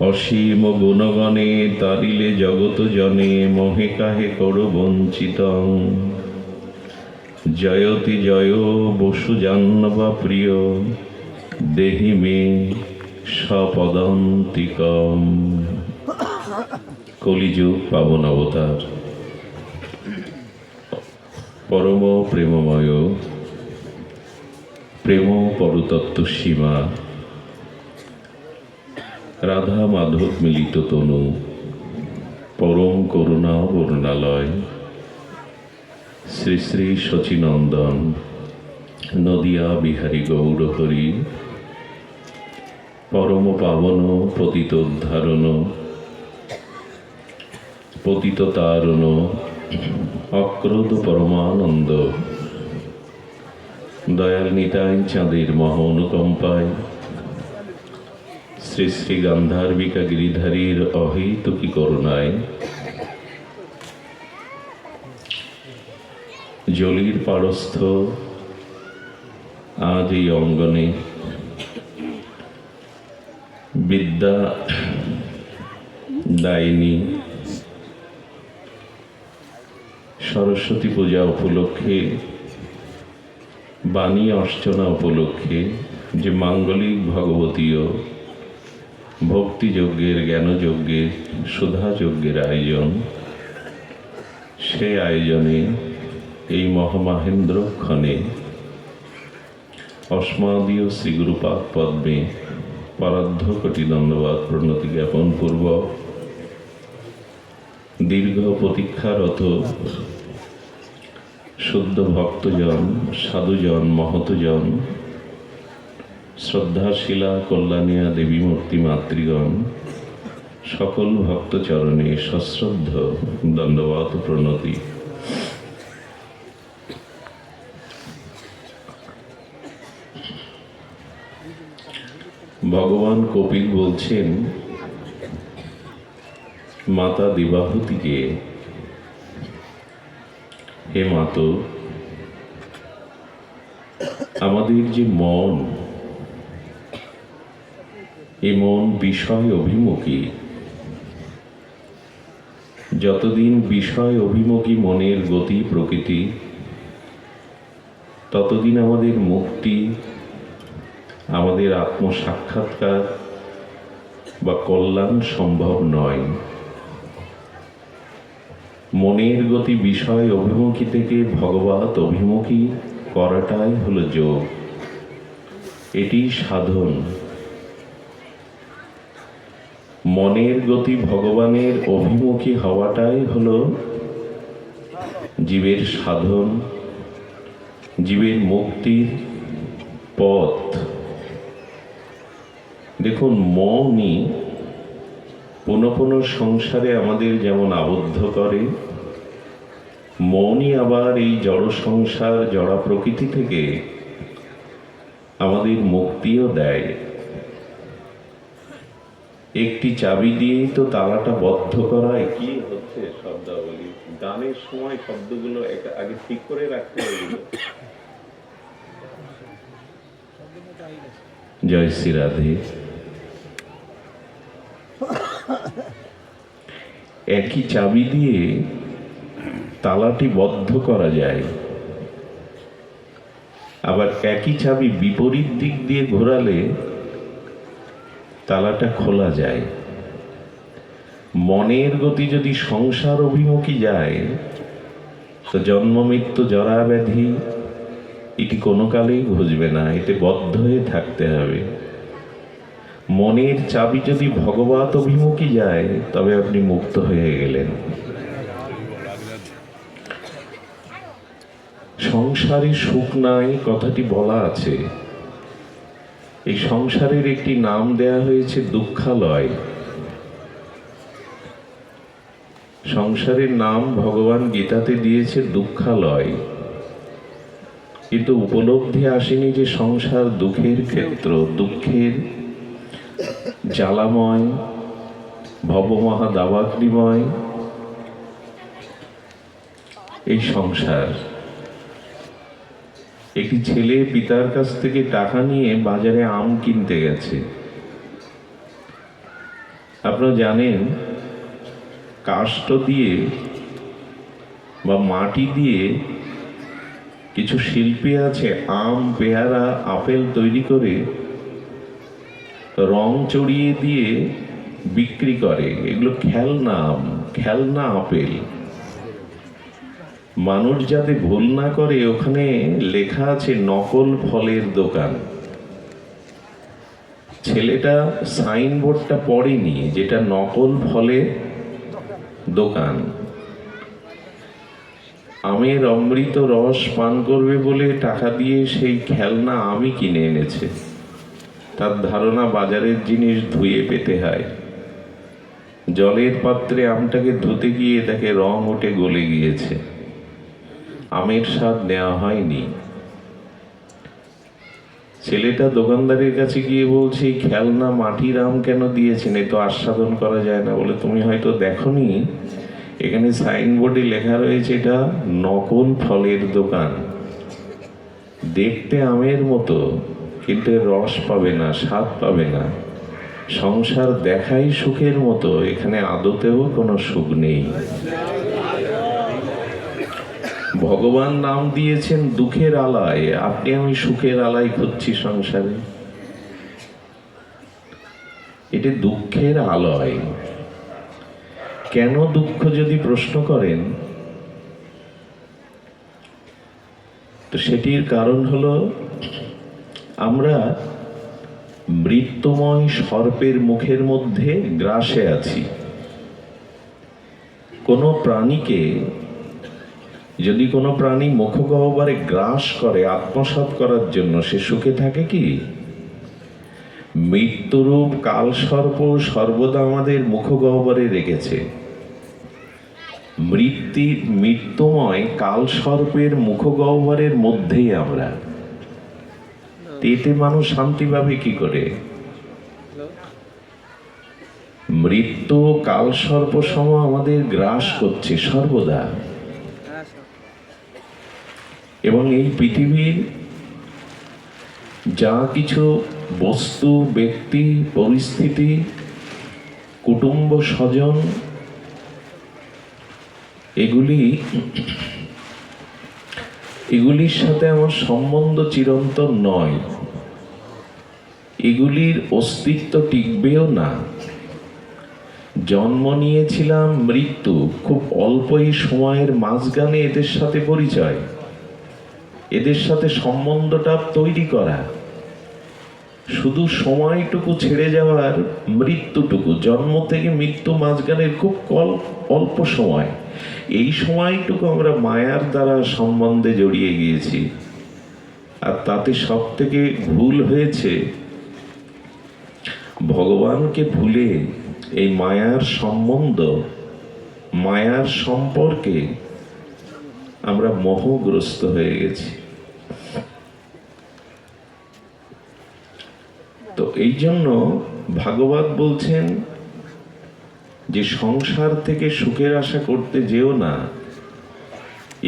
অসীম গুণগণে তারিলে জগত জনে মোহে কাহে করো বঞ্চিতং। জয়তি জয় বসু জাহ্নবা প্রিয় দেহি মে স্বপদান্তিকম। কলিযুগ পাবন অবতার, পরম প্রেমময়, প্রেম পরতত্ত্ব সীমা, রাধা মাধব মিলিত তনু, পরম করুণা বর্ণালয়, শ্রী শ্রী শচীনন্দন নদিয়া বিহারী গৌরহরি, পরম পাবন পতিত উদ্ধারণ, পতিত তারণ, অক্রোধ পরমানন্দ, দয়াল নিতাই চাঁদের মহা অনুকম্পায় শ্রী শ্রী গান্ধার্বিকা গিরিধারীর অহেতুকী করুণায় জলির পারস্থ আজ এই অঙ্গনে বিদ্যা দায়িনী সরস্বতী পূজা উপলক্ষে, বাণী অর্চনা উপলক্ষে যে মাঙ্গলিক ভগবতীয় ভক্তিযজ্ঞের, জ্ঞানযজ্ঞের, সুধাযজ্ঞের আয়োজন, সেই আয়োজনে এই মহামাহেন্দ্রক্ষণে অস্মাদীয় শ্রীগুরুপাদ পদ্মে পরার্ধ কোটি দণ্ডবাদ প্রণতি জ্ঞাপন পূর্বক দীর্ঘ প্রতীক্ষারত শুদ্ধ ভক্তজন, সাধুজন, মহতজন, শ্রদ্ধাশীলা কল্যাণিয়া দেবী মূর্তি মাতৃগণ, সকল ভক্তচরণে সশ্রদ্ধ দণ্ডবাদ প্রণতি। ভগবান কপিল বলছেন মাতা দেবাহুতিকে, হে মাতো, আমাদের যে মন, এ মন বিষয় অভিমুখী। যতদিন বিষয় অভিমুখী মনের গতি প্রকৃতি, ততদিন আমাদের মুক্তি, আমাদের আত্মসাক্ষাৎকার বা কল্যাণ সম্ভব নয়। মনের গতি বিষয় অভিমুখী থেকে ভগবত অভিমুখী করাটাই হলো যোগ, এটি সাধন। মনের গতি ভগবানের অভিমুখী হওয়াটাই হলো জীবের সাধন, জীবের মুক্তির পথ। দেখুন, মনই পুনঃ পুনঃ সংসারে আমাদের যেমন আবদ্ধ করে, মনই আবার এই জড় সংসার, জড়া প্রকৃতি থেকে আমাদের মুক্তিও দেয়। একটি চাবি দিয়েই তো তালাটা বদ্ধ করায়। কি হচ্ছে শব্দাবলী? গানের সময় শব্দগুলো আগে ঠিক করে রাখতে হবে। জয় শ্রী রাধে। একই চাবি দিয়ে তালাটি বদ্ধ করা যায়, আবার একই চাবি বিপরীত দিক দিয়ে ঘোরালে তালাটা খোলা যায়। মনের গতি যদি সংসার অভিমুখী যায়, তো জন্ম মৃত্যু জরা ব্যাধি এটি কোনো কালেই ঘুচবে না, এতে বদ্ধ হয়ে থাকতে হবে। মনের চাবি যদি ভগবত অভিমুখী যায়, তবে আপনি মুক্ত হয়ে গেলেন। সংসারে সুখ নাই কথাটি বলা আছে। এই সংসারের একটি নাম দেয়া হয়েছে দুঃখালয়। সংসারের নাম ভগবান গীতাতে দিয়েছে দুঃখালয়, কিন্তু উপলব্ধি আসেনি যে সংসার দুঃখের ক্ষেত্র, দুঃখের জ্বালাময়, ভবমহা দাবাগ্নিময় এই সংসার। একটি ছেলে পিতার কাছ থেকে টাকা নিয়ে বাজারে আম কিনতে গেছে। আপনারা জানেন কাষ্ঠ দিয়ে বা মাটি দিয়ে কিছু শিল্পী আছে আম, পেয়ারা, আপেল তৈরি করে রং চড়িয়ে দিয়ে বিক্রি করে। এগুলো খেলনা আম, খেলনা আপেল। মানুষ যাতে ভুল না করে ওখানে লেখা আছে নকল ফলের দোকান। ছেলেটা সাইনবোর্ডটা পড়েনি যেটা নকল ফলের দোকান। আমের অমৃত রস পান করবে বলে টাকা দিয়ে সেই খেলনা আমি কিনে এনেছে। তার ধারণা বাজারের জিনিস ধুয়ে পেতে হয়। জলের পাত্রে আমটাকে ধুতে গিয়ে দেখে রং উঠে গলে গিয়েছে, আমের স্বাদ নেওয়া হয়নি। ছেলেটা দোকানদারের কাছে গিয়ে বলছে এই খেলনা মাটির আম কেন দিয়েছেন, এ তো আস্বাদন করা যায় না। বলে তুমি হয়তো দেখোনি, এখানে সাইনবোর্ডে লেখা রয়েছে এটা নকল ফলের দোকান। দেখতে আমের মতো কিন্তু এর রস পাবে না, স্বাদ পাবে না। সংসার দেখাই সুখের মতো, এখানে আদতেও কোনো সুখ নেই। ভগবান নাম দিয়েছেন দুঃখের আলায়, আপনি আমি সুখের আলায় খুঁজছি সংসারে। এটা দুঃখের আলয়। কেন দুঃখ যদি প্রশ্ন করেন, তো সেটির কারণ হলো আমরা মৃত্যুময় সর্পের মুখের মধ্যে গ্রাসে আছি। কোনো প্রাণীকে যদি কোনো প্রাণী মুখগহ্বরে গ্রাস করে আত্মসাৎ করার জন্য, সে সুখে থাকে কি? মৃত্যুরূপ কালসর্প সর্বদা আমাদের মুখগহ্বরে রেখেছে। মৃত্যুময় কালসর্পের মুখগহ্বরের মধ্যেই আমরা। এতে মানুষ শান্তি পাবে কি করে? মৃত্যু কালসর্প সম আমাদের গ্রাস করছে সর্বদা। এবং এই পৃথিবীর যা কিছু বস্তু, ব্যক্তি, পরিস্থিতি, কুটুম্ব, স্বজন, এগুলির সাথে আমার সম্বন্ধ চিরন্তন নয়। এগুলির অস্তিত্ব টিকবেও না। জন্ম নিয়েছিলাম, মৃত্যু, খুব অল্পই সময়ের মাঝখানে এদের সাথে পরিচয়, এদের সাথে সম্বন্ধটা তৈরি করা। শুধু সময়টুকু ছেড়ে যাওয়ার, মৃত্যুটুকু, জন্ম থেকে মৃত্যু মাঝখানের খুব অল্প সময়, এই সময়টুকু আমরা মায়ার দ্বারা সম্বন্ধে জড়িয়ে গিয়েছি। আর তাতে সব থেকে ভুল হয়েছে, ভগবানকে ভুলে এই মায়ার সম্বন্ধ, মায়ার সম্পর্কে আমরা মোহগ্রস্ত হয়ে গেছি। তো এই জন্য ভাগবত বলছেন যে সংসার থেকে সুখের আশা করতে যেও না,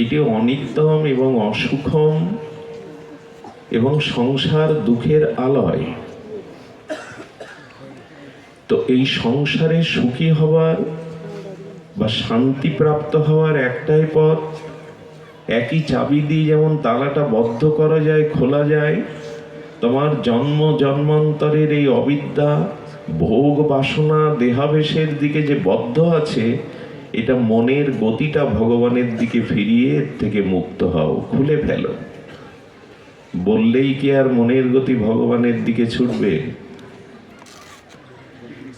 এটি অনিত্যম এবং অসুখম, এবং সংসার দুঃখের আলয়। তো এই সংসারে সুখী হওয়ার বা শান্তি প্রাপ্ত হওয়ার একটাই পথ। একই চাবি দিয়ে যেমন তালাটা বদ্ধ করা যায়, খোলা যায়, তোমার জন্ম জন্মান্তরের এই অবিদ্যা, ভোগ বাসনা, দেহাবেশের দিকে যে বদ্ধ আছে, এটা মনের গতিটা ভগবানের দিকে ফিরিয়ে থেকে মুক্ত হও, খুলে ফেলো। বললেই কি আর মনের গতি ভগবানের দিকে ছুটবে?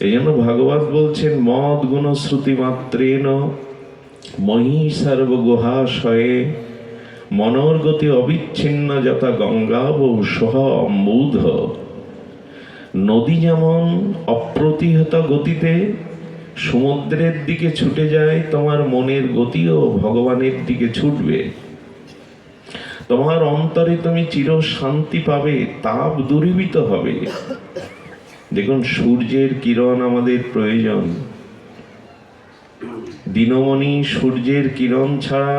এই জন্য ভাগবত বলছেন মদ গুণ শ্রুতি মাত্রেন মহি সর্বগুহাশয়ে মনোর গতি অবিচ্ছিন্ন যথা গঙ্গাব সহ অম্বুধ। নদী যেমন অপ্রতিহত গতিতে সমুদ্রের দিকে ছুটে যায়, তোমার মনের গতিও ভগবানের দিকে ছুটবে। তোমার অন্তরে তুমি চির শান্তি পাবে, তাপ দূরীভূত হবে। দেখুন, সূর্যের কিরণ আমাদের প্রয়োজন। দিনমণি, সূর্যের কিরণ ছাড়া,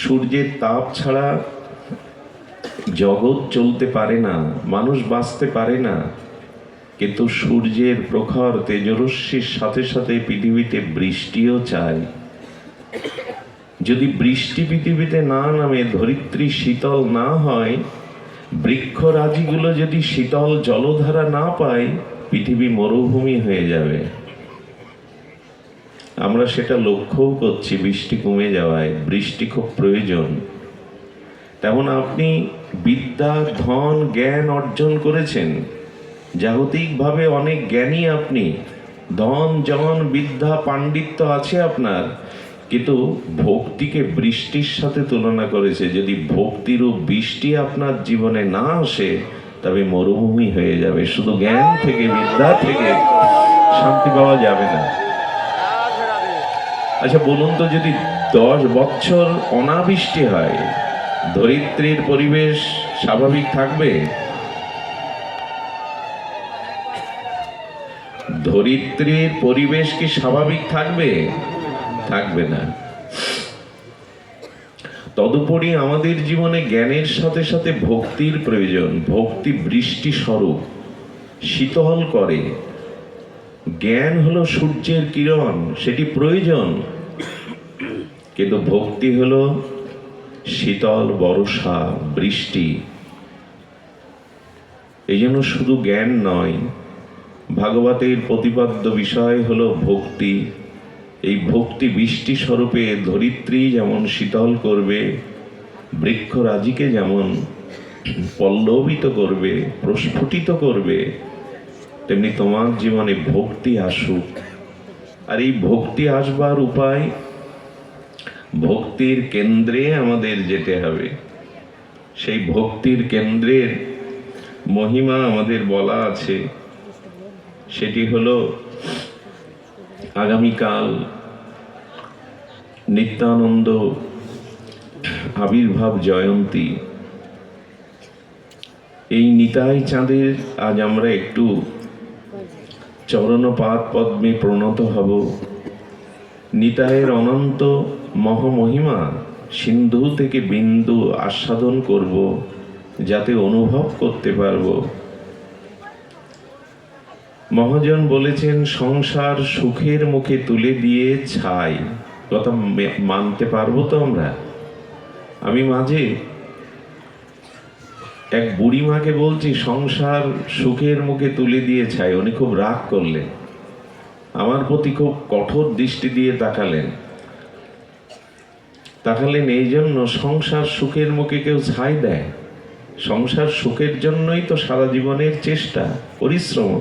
সূর্যের তাপ ছাড়া জগৎ চলতে পারে না, মানুষ বাঁচতে পারে না। কিন্তু সূর্যের প্রখর তেজরশ্মির সাথে সাথে পৃথিবীতে বৃষ্টিও চায়। যদি বৃষ্টি পৃথিবীতে না নামে, ধরিত্রী শীতল না হয়, বৃক্ষরাজিগুলো যদি শীতল জলধারা না পায়, পৃথিবী মরুভূমি হয়ে যাবে। আমরা সেটা লক্ষ্যও করছি, বৃষ্টি কমে যাওয়ায়। বৃষ্টি খুব প্রয়োজন। তেমন আপনি বিদ্যা, ধন, জ্ঞান অর্জন করেছেন, জাগতিকভাবে অনেক জ্ঞানী আপনি, ধন, জন, বিদ্যা, পাণ্ডিত্য আছে আপনার, কিন্তু ভক্তিকে বৃষ্টির সাথে তুলনা করেছে। যদি ভক্তিরূপ বৃষ্টি আপনার জীবনে না আসে, তবে মরুভূমি হয়ে যাবে। শুধু জ্ঞান থেকে, বিদ্যা থেকে শান্তি পাওয়া যাবে না। আচ্ছা বলুন তো, যদি 10 বছর অনাবৃষ্টি হয়, ধরিত্রীর পরিবেশ স্বাভাবিক থাকবে? ধরিত্রীর পরিবেশ কি স্বাভাবিক থাকবে? থাকবে না। তদুপরি আমাদের জীবনে জ্ঞানের সাথে সাথে ভক্তির প্রয়োজন। ভক্তি বৃষ্টি স্বরূপ, শীতল করে। জ্ঞান হলো সূর্যের কিরণ, সেটি প্রয়োজন, কিন্তু ভক্তি হলো শীতল বর্ষা, বৃষ্টি। এই জন্য শুধু জ্ঞান নয়, ভাগবতের প্রতিপাদ্য বিষয় হলো ভক্তি। এই ভক্তি বৃষ্টি স্বরূপে ধরিত্রী যেমন শীতল করবে, বৃক্ষরাজিকে যেমন পল্লবিত করবে, প্রস্ফুটিত করবে, তেমনি তোমার জীবনে ভক্তি আসুক। আর এই ভক্তি আসবার উপায়, ভক্তির কেন্দ্রে আমাদের যেতে হবে। সেই ভক্তির কেন্দ্রের মহিমা আমাদের বলা আছে। সেটি হলো আগামীকাল নিত্যানন্দ আবির্ভাব জয়ন্তী। এই নিতাই চাঁদের আজ আমরা একটু চরণপাদ পদ্মে প্রণত হব। নিতাইয়ের অনন্ত মহামহিমা সিন্ধু থেকে বিন্দু আস্বাদন করব, যাতে অনুভব করতে পারব। মহাজন বলেছেন, সংসার সুখের মুখে তুলে দিয়ে ছাই। কথা মানতে পারবো তো আমরা? আমি মাঝে এক বুড়ি মাকে বলছি, সংসার সুখের মুখে তুলে দিয়ে ছাই। উনি খুব রাগ করলেন, আমার প্রতি খুব কঠোর দৃষ্টি দিয়ে তাকালেন। এই জন্য সংসার সুখের মুখে কেউ ছাই দেয়? সংসার সুখের জন্যই তো সারা জীবনের চেষ্টা, পরিশ্রম।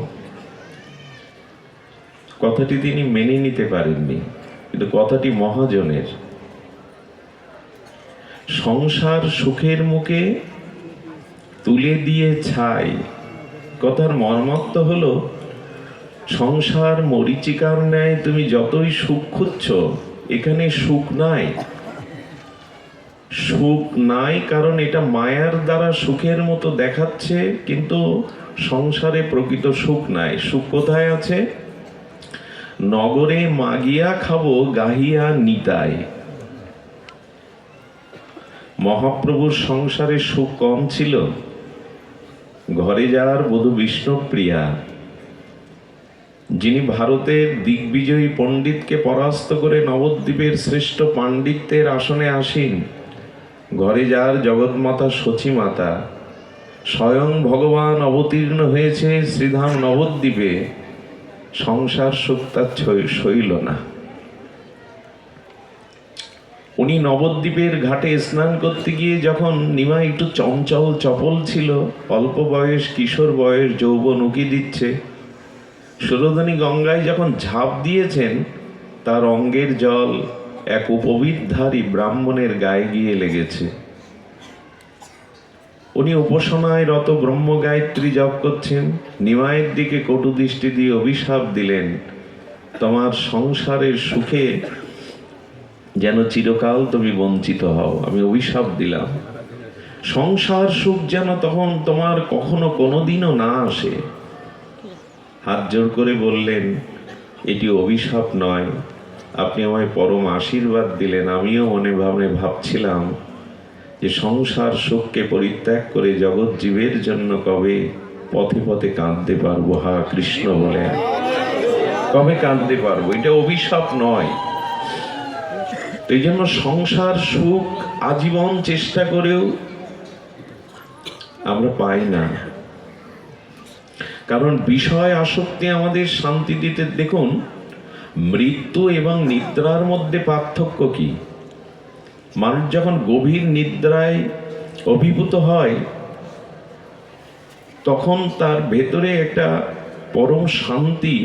কথাটি তিনি মেনে নিতে পারেননি, কিন্তু কথাটি মহাজনের। সংসার সুখের মুখে তুলে দিয়ে ছাই, কথার মর্মার্থ হলো, সংসার মরীচিকার ন্যায় তুমি যতই সুখ খুঁজছ, এখানে সুখ নাই। সুখ নাই কারণ এটা মায়ার দ্বারা সুখের মতো দেখাচ্ছে, কিন্তু সংসারে প্রকৃত সুখ নাই। সুখ কোথায় আছে? নগরে মাগিয়া খাবো গাহিয়া নিতাই। মহাপ্রভুর সংসারে সুখ কম ছিল? ঘরে যার বধূ বিষ্ণুপ্রিয়া, যিনি ভারতের দিগ্বিজয়ী পণ্ডিতকে পরাস্ত করে নবদ্বীপের শ্রেষ্ঠ পাণ্ডিত্যের আসনে আসীন, ঘরে যার জগৎমাতা সচিমাতা, স্বয়ং ভগবান অবতীর্ণ হয়েছে শ্রীধাম নবদ্বীপে, সংসার সুখ তার সইল না। উনি নবদ্বীপের ঘাটে স্নান করতে গিয়ে যখন নিমা একটু চঞ্চল চপল ছিল, অল্প বয়স, কিশোর বয়স, যৌবন উকি দিচ্ছে, সুরধনী গঙ্গায় যখন ঝাঁপ দিয়েছেন, তার অঙ্গের জল এক উপবিদধারী ব্রাহ্মণের গায়ে গিয়ে লেগেছে। উনি উপাসনায় রত ব্রহ্ম গায়ত্রী জপ করছেন, নিমায়ের দিকে কটু দৃষ্টি দিয়ে অভিশাপ দিলেন, তোমার সংসারের সুখে যেন চিরকাল তুমি বঞ্চিত হও, আমি অভিশাপ দিলাম। সংসার সুখ যেন তখন তোমার কখনো কোনোদিনও না আসে। হাত জোর করে বললেন, এটি অভিশাপ নয়, আপনি আমায় পরম আশীর্বাদ দিলেন। আমিও মনে ভাবনে ভাবছিলাম যে সংসার সুখকে পরিত্যাগ করে জগৎ জীবের জন্য কবে পথে পথে কাঁদতে পারবো হা কৃষ্ণ বলে, কবে কাঁদতে পারবো? এটা অভিশাপ নয়। এই জন্য সংসার সুখ আজীবন চেষ্টা করেও আমরা পাই না, কারণ বিষয় আসক্তি আমাদের শান্তি দিতে। দেখুন, মৃত্যু এবং নিদ্রার মধ্যে পার্থক্য কি? মানুষ যখন গভীর নিদ্রায় অভিভূত হয় তখন তার ভেতরে একটা পরম শান্তি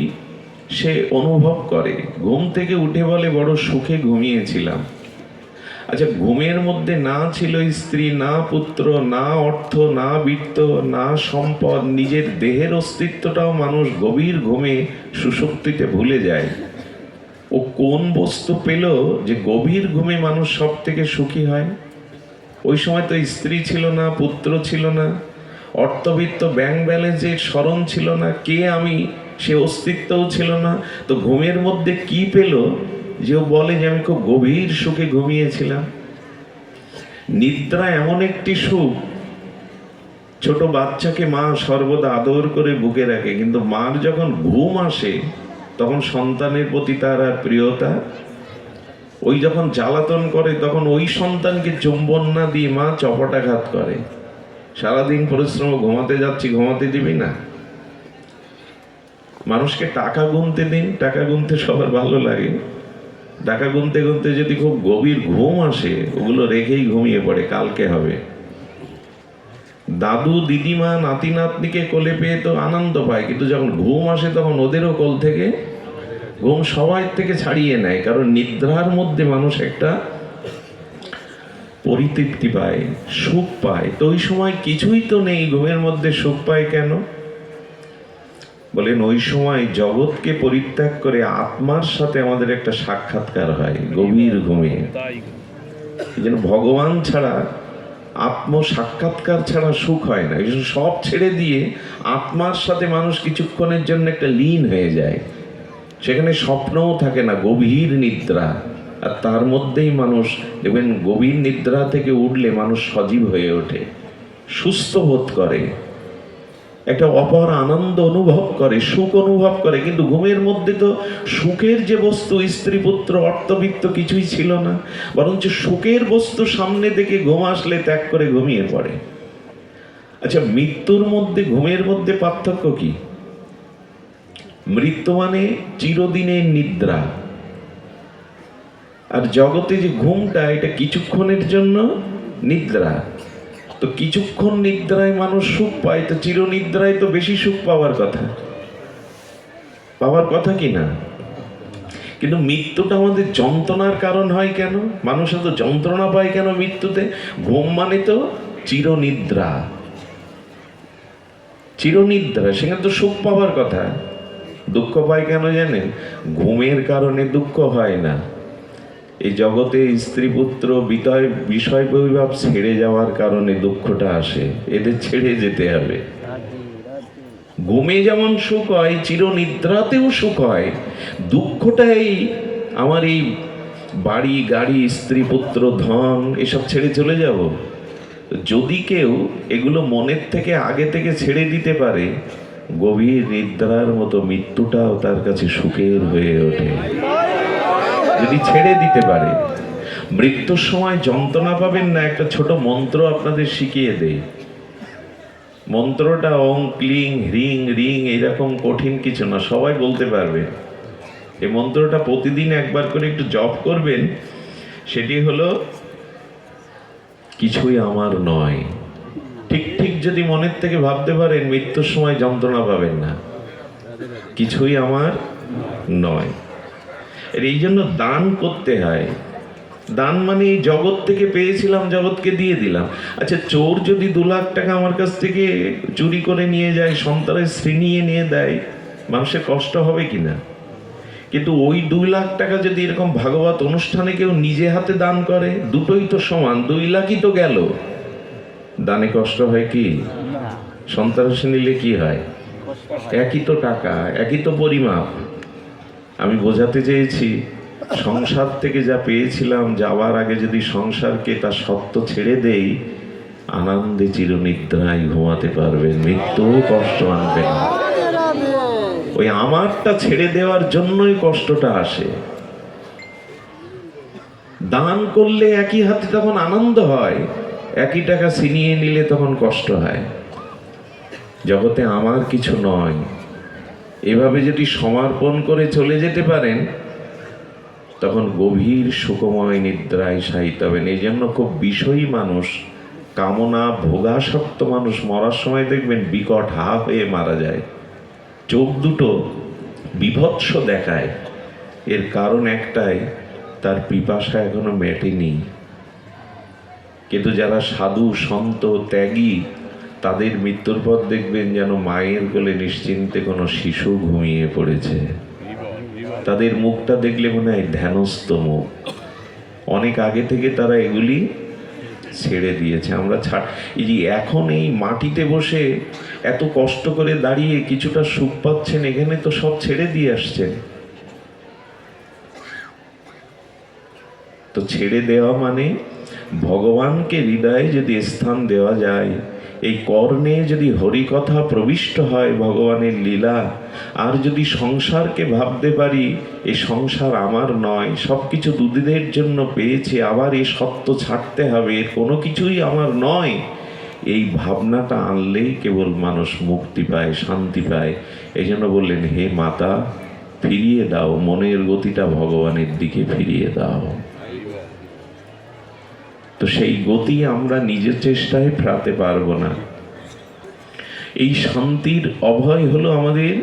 সে অনুভব করে। ঘুম থেকে উঠে বলে বড় সুখে ঘুমিয়েছিলাম। আচ্ছা, ঘুমের মধ্যে না ছিল স্ত্রী, না পুত্র, না অর্থ, না বৃত্ত, না সম্পদ, নিজের দেহের অস্তিত্বটাও মানুষ গভীর ঘুমে সুষুপ্তিতে ভুলে যায়। ও কোন বস্তু পেল যে গভীর ঘুমে মানুষ সব থেকে সুখী হয়? ওই সময় তো স্ত্রী ছিল না, পুত্র ছিল না, অর্থবিত্ত ব্যাংক ব্যালেন্সের স্মরণ ছিল না, কে আমি সে অস্তিত্বও ছিল না। তো ঘুমের মধ্যে কি পেল যে ও বলে যে আমি খুব গভীর সুখে ঘুমিয়েছিলাম? নিদ্রা এমন একটি সুখ, ছোট বাচ্চাকে মা সর্বদা আদর করে বুকে রাখে, কিন্তু মার যখন ঘুম আসে তখন সন্তানের প্রতি তার আর প্রিয়তা, ওই যখন জ্বালাতন করে তখন ওই সন্তানকে চুম্বন না দিয়ে মা চপটাঘাত করে। সারাদিন পরিশ্রম, ঘুমাতে যাচ্ছি, ঘুমাতে দিবি না? মানুষকে টাকা গুনতে দিন, টাকা গুনতে সবার ভালো লাগে। টাকা গুনতে গুনতে যদি খুব গভীর ঘুম আসে, ওগুলো রেখেই ঘুমিয়ে পড়ে, কালকে হবে। দাদু দিদিমা নাতি নাতনিকে কোলে পেয়ে তো আনন্দ পায়, কিন্তু যখন ঘুম আসে তখন ওদেরও কোল থেকে ঘুম সবাই থেকে ছাড়িয়ে নেয়। কারণ নিদ্রার মধ্যে মানুষ একটা পরিতৃপ্তি পায়, সুখ পায়। তো ওই সময় কিছুই তো নেই, ঘুমের মধ্যে সুখ পায় কেন? বলেন, ওই সময় জগৎকে পরিত্যাগ করে আত্মার সাথে আমাদের একটা সাক্ষাৎকার হয় গভীর ঘুমে। এই জন্য ভগবান ছাড়া, আত্ম সাক্ষাৎকার ছাড়া সুখ হয় না। এই জন্য সব ছেড়ে দিয়ে আত্মার সাথে মানুষ কিছুক্ষণের জন্য একটা লীন হয়ে যায়। সেখানে স্বপ্নও থাকে না, গভীর নিদ্রা। আর তার মধ্যেই মানুষ দেখবেন গভীর নিদ্রা থেকে উঠলে মানুষ সজীব হয়ে ওঠে, সুস্থ বোধ করে, একটা অপার আনন্দ অনুভব করে, সুখ অনুভব করে। কিন্তু ঘুমের মধ্যে তো সুখের যে বস্তু, স্ত্রী পুত্র অর্থবিত্ত কিছুই ছিল না, বরঞ্চ সুখের বস্তু সামনে থেকে ঘুম আসলে ত্যাগ করে ঘুমিয়ে পড়ে। আচ্ছা, মৃত্যুর মধ্যে ঘুমের মধ্যে পার্থক্য কি? মৃত্যু মানে চিরদিনের নিদ্রা, আর জগতে যে ঘুমটা, এটা কিছুক্ষণের জন্য নিদ্রা। তো কিছুক্ষণ নিদ্রায় মানুষ সুখ পায়, তো চিরনিদ্রায় তো বেশি সুখ পাওয়ার কথা কি না? কিন্তু মৃত্যুটা আমাদের যন্ত্রণার কারণ হয় কেন? মানুষ এত যন্ত্রণা পায় কেন মৃত্যুতে? ঘুম মানে তো চিরনিদ্রা, চিরনিদ্রা, সেখানে তো সুখ পাওয়ার কথা। দুঃখ পায় কেন জানেন? ঘুমের কারণে দুঃখ হয় না। এই জগতে স্ত্রী পুত্র বিষয় বৈভব ছেড়ে যাওয়ার কারণে দুঃখটা আসে, এদের ছেড়ে যেতে হবে। ঘুমে যেমন সুখ হয়, চিরনিদ্রাতেও সুখ হয়। দুঃখটাই আমার এই বাড়ি গাড়ি স্ত্রী পুত্র ধন এসব ছেড়ে চলে যাব। যদি কেউ এগুলো মনের থেকে আগে থেকে ছেড়ে দিতে পারে, গভীর নিদ্রার মতো মৃত্যুটাও তার কাছে সুখের হয়ে ওঠে। যদি ছেড়ে দিতে পারে, মৃত্যুর সময় যন্ত্রণা পাবেন না। একটা ছোট মন্ত্র আপনাদের শিখিয়ে দেই। মন্ত্রটা ওং ক্লিং হ্রিং রিং, এইরকম কঠিন কিছু না, সবাই বলতে পারবে। এই মন্ত্রটা প্রতিদিন একবার করে একটু জপ করবেন। সেটি হলো, কিছুই আমার নয়। ঠিক ঠিক যদি মনের থেকে ভাবতে পারেন, মৃত্যুর সময় যন্ত্রণা পাবেন না। কিছুই আমার নয়। এই জন্য দান করতে হয়। দান মানে এই জগৎ থেকে পেয়েছিলাম, জগৎকে দিয়ে দিলাম। আচ্ছা, চোর যদি 2 লাখ টাকা আমার কাছ থেকে চুরি করে নিয়ে যায়, সন্তানের শ্রেণিয়ে নিয়ে দেয়, মানুষের কষ্ট হবে কিনা? কিন্তু ওই 2 লাখ টাকা যদি এরকম ভাগবত অনুষ্ঠানে কেউ নিজে হাতে দান করে, দুটোই তো সমান, 2 লাখই তো গেল। দানে কষ্ট হয় কি? সন্ত্রাসী নিলে কি হয়? একই তো টাকা, একই তো পরিমাপ। আমি বোঝাতে চেয়েছি, সংসার থেকে যা পেয়েছিলাম, যাওয়ার আগে যদি সংসারকে তার সত্য ছেড়ে দেই, আনন্দে চিরনিদ্রায় ঘুমাতে পারবেন, মৃত্যুও কষ্ট আনবে না। ওই আমারটা ছেড়ে দেওয়ার জন্যই কষ্টটা আসে। দান করলে একই হাতে তখন আনন্দ হয়, একই টাকা ছিনিয়ে নিলে তখন কষ্ট হয়। জগতে আমার কিছু নয়, এভাবে যদি সমর্পণ করে চলে যেতে পারেন তখন গভীর সুখময় নিদ্রায় শায়িত হবেন। এই জন্য খুব বিষয়ী মানুষ, কামনা ভোগাসক্ত মানুষ মরার সময় দেখবেন বিকট হা হয়ে মারা যায়, চোখ দুটো বিভৎস দেখায়। এর কারণ একটাই, তার পিপাসা এখনো মেটেনি। কিন্তু যারা সাধু সন্ত ত্যাগী, তাদের মৃত্যুর পর দেখবেন যেন মায়ের কোলে নিশ্চিন্তে কোনো শিশু ঘুমিয়ে পড়েছে। তাদের মুখটা দেখলে মনে হয় ধ্যানস্থ মুখ। অনেক আগে থেকে তারা এগুলি ছেড়ে দিয়েছে। আমরা এই যে এখন এই মাটিতে বসে এত কষ্ট করে দাঁড়িয়ে কিছুটা সুখ পাচ্ছেন, এখানে তো সব ছেড়ে দিয়ে আসছেন। তো ছেড়ে দেওয়া মানে ভগবানকে হৃদয়ে যদি স্থান দেওয়া যায়, এই কর্ণে যদি হরিকথা প্রবিষ্ট হয় ভগবানের লীলা, আর যদি সংসারকে ভাবতে পারি এই সংসার আমার নয়, সব কিছু দুদিনের জন্য পেয়েছি, আবার এই সত্য ছাড়তে হবে, এর কোনো কিছুই আমার নয়, এই ভাবনাটা আনলেই কেবল মানুষ মুক্তি পায়, শান্তি পায়। এই জন্য বললেন, হে মাতা, ফিরিয়ে দাও মনের গতিটা, ভগবানের দিকে ফিরিয়ে দাও। তো সেই গতি আমরা নিজের চেষ্টায় ফেরাতে পারবো না। এই শান্তির অভয় হলো আমাদের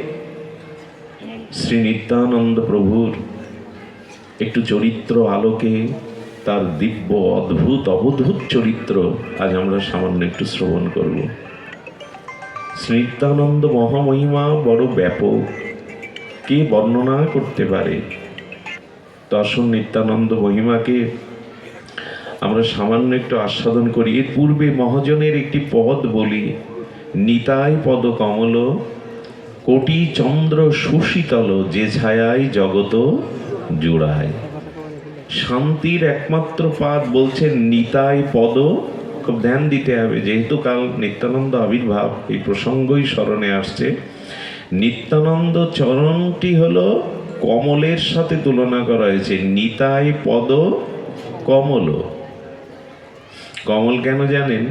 শ্রী নিত্যানন্দ প্রভুর একটু চরিত্র আলোকে, তার দিব্য অদ্ভুত অবধূত চরিত্র আজ আমরা সামান্য একটু শ্রবণ করব। শ্রী নিত্যানন্দ মহামহিমা বড় ব্যাপক, কে বর্ণনা করতে পারে? তো আসুন নিত্যানন্দ মহিমাকে আমরা সামান্য একটু আস্বাদন করি। এর পূর্বে মহাজনের একটি পদ বলি, নিতাই পদ কমল কোটি চন্দ্র সুশীতল, যে ছায়ায় জগত জুড়ায়। শান্তির একমাত্র পাদ বলছেন নিতাই পদ। খুব ধ্যান দিতে হবে, যেহেতু কাল নিত্যানন্দ আবির্ভাব, এই প্রসঙ্গই স্মরণে আসছে। নিত্যানন্দ চরণটি হলো কমলের সাথে তুলনা করা হয়েছে, নিতাই পদ কমল। কমল কেন জানেন?